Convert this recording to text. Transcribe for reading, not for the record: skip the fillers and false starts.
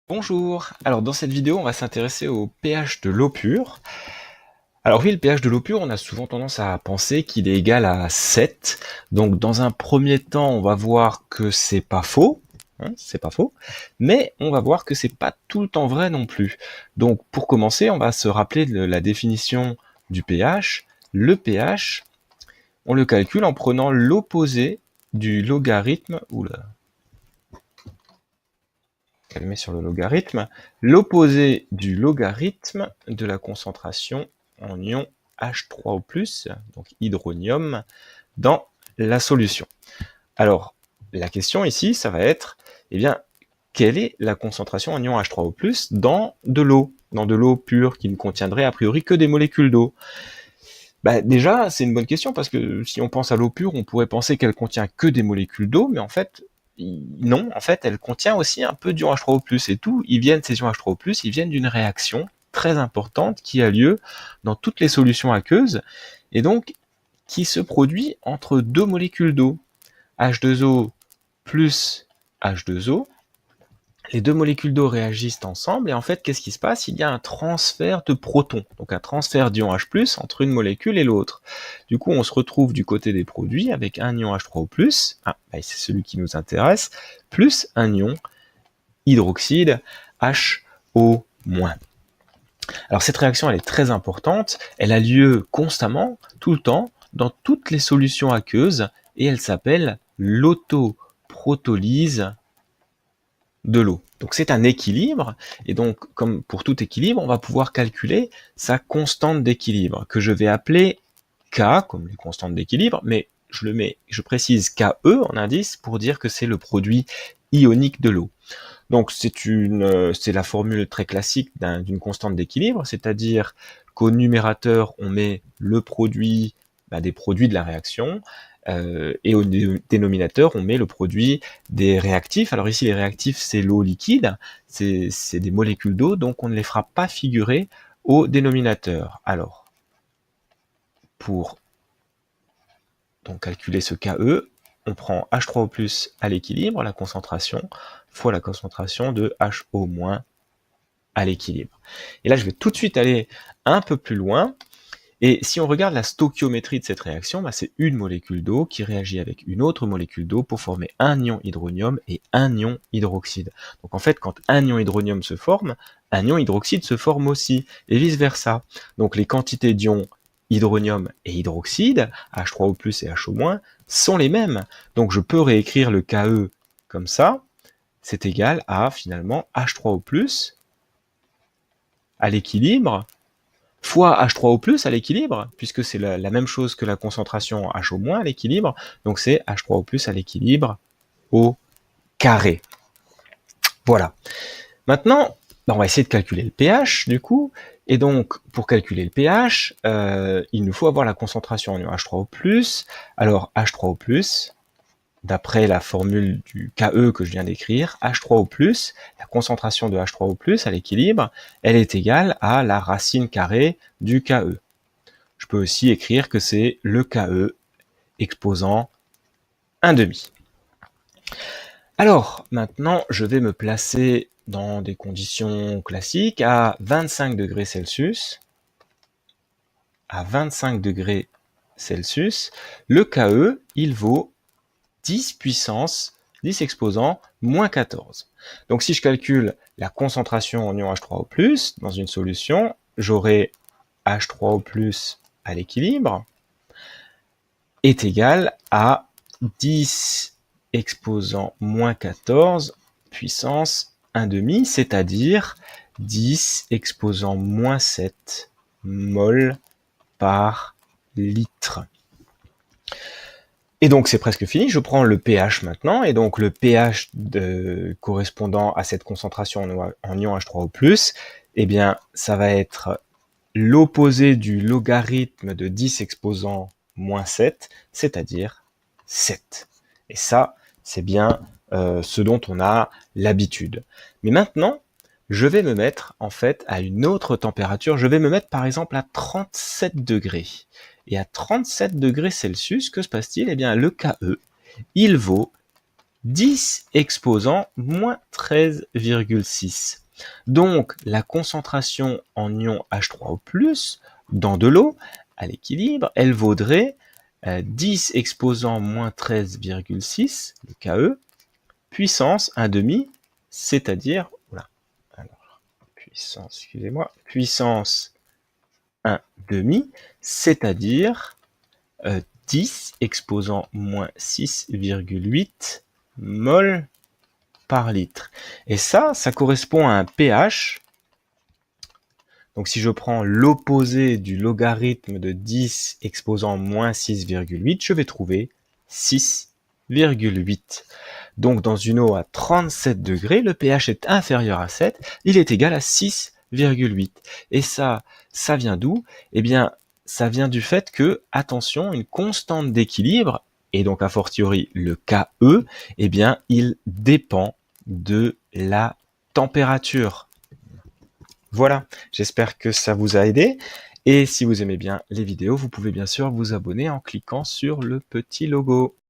Bonjour, alors dans cette vidéo on va s'intéresser au pH de l'eau pure. Alors oui, le pH de l'eau pure, on a souvent tendance à penser qu'il est égal à 7. Donc dans un premier temps, on va voir que c'est pas faux, c'est pas faux, mais on va voir que c'est pas tout le temps vrai non plus. Donc pour commencer, on va se rappeler de la définition du pH. Le pH, on le calcule en prenant l'opposé du logarithme, calmer sur le logarithme, l'opposé du logarithme de la concentration en ion H3O+, donc hydronium, dans la solution. Alors, la question ici, ça va être, eh bien, quelle est la concentration en ion H3O+, dans de l'eau pure qui ne contiendrait a priori que des molécules d'eau? Déjà, c'est une bonne question parce que si on pense à l'eau pure, on pourrait penser qu'elle contient que des molécules d'eau, mais en fait, non, en fait, elle contient aussi un peu d'ion H3O+. Et tout, ces ions H3O+, ils viennent d'une réaction très importante qui a lieu dans toutes les solutions aqueuses, et donc qui se produit entre deux molécules d'eau, H2O plus H2O. Les deux molécules d'eau réagissent ensemble, et en fait, qu'est-ce qui se passe? Il y a un transfert de protons, donc un transfert d'ion H+, entre une molécule et l'autre. Du coup, on se retrouve du côté des produits avec un ion H3O+, c'est celui qui nous intéresse, plus un ion hydroxyde HO-. Alors cette réaction, elle est très importante, elle a lieu constamment, tout le temps, dans toutes les solutions aqueuses, et elle s'appelle l'autoprotolyse de l'eau. Donc c'est un équilibre, et donc comme pour tout équilibre, on va pouvoir calculer sa constante d'équilibre, que je vais appeler K, comme les constantes d'équilibre, mais je précise KE en indice pour dire que c'est le produit ionique de l'eau. Donc c'est la formule très classique d'une constante d'équilibre, c'est-à-dire qu'au numérateur, on met le produit des produits de la réaction, et au dénominateur, on met le produit des réactifs. Alors ici, les réactifs, c'est l'eau liquide, c'est des molécules d'eau, donc on ne les fera pas figurer au dénominateur. Alors, pour donc calculer ce KE, on prend H3O+ à l'équilibre, la concentration, fois la concentration de HO- à l'équilibre. Et là, je vais tout de suite aller un peu plus loin. Et si on regarde la stoichiométrie de cette réaction, c'est une molécule d'eau qui réagit avec une autre molécule d'eau pour former un ion hydronium et un ion hydroxyde. Donc en fait, quand un ion hydronium se forme, un ion hydroxyde se forme aussi, et vice-versa. Donc les quantités d'ions hydronium et hydroxyde, H3O+ et HO-, sont les mêmes. Donc je peux réécrire le KE comme ça, c'est égal à finalement H3O+ à l'équilibre, fois H3O+ à l'équilibre, puisque c'est la même chose que la concentration HO- à l'équilibre, donc c'est H3O+ à l'équilibre au carré. Voilà. Maintenant, on va essayer de calculer le pH, du coup, et donc, pour calculer le pH, il nous faut avoir la concentration en H3O+. Alors, H3O+, d'après la formule du KE que je viens d'écrire, H3O+, la concentration de H3O+, à l'équilibre, elle est égale à la racine carrée du KE. Je peux aussi écrire que c'est le KE exposant 1,5. Alors, maintenant, je vais me placer dans des conditions classiques à 25 degrés Celsius. À 25 degrés Celsius, le KE, il vaut 10 puissance 10 exposant moins 14. Donc si je calcule la concentration en ion H3O+, dans une solution, j'aurai H3O+ à l'équilibre est égal à 10 exposant moins 14 puissance 1,5, c'est-à-dire 10 exposant moins 7 mol par litre. Et donc c'est presque fini, je prends le pH maintenant, et donc le pH correspondant à cette concentration en ion H3O+, eh bien ça va être l'opposé du logarithme de 10 exposant moins 7, c'est-à-dire 7. Et ça, c'est bien ce dont on a l'habitude. Mais maintenant, je vais me mettre en fait à une autre température. Je vais me mettre par exemple à 37 degrés. Et à 37 degrés Celsius, que se passe-t-il? Eh bien, le KE, il vaut 10 exposant moins 13,6. Donc, la concentration en ion H3O+, dans de l'eau, à l'équilibre, elle vaudrait 10 exposant moins 13,6, le KE, puissance 1,5, c'est-à-dire, voilà, alors, puissance, excusez-moi, puissance 1,5, c'est-à-dire 10 exposant moins 6,8 mol par litre. Et ça correspond à un pH. Donc si je prends l'opposé du logarithme de 10 exposant moins 6,8, je vais trouver 6,8. Donc dans une eau à 37 degrés, le pH est inférieur à 7, il est égal à 6,8. Et ça vient d'où? Eh bien, ça vient du fait que, attention, une constante d'équilibre, et donc a fortiori le KE, eh bien, il dépend de la température. Voilà, j'espère que ça vous a aidé. Et si vous aimez bien les vidéos, vous pouvez bien sûr vous abonner en cliquant sur le petit logo.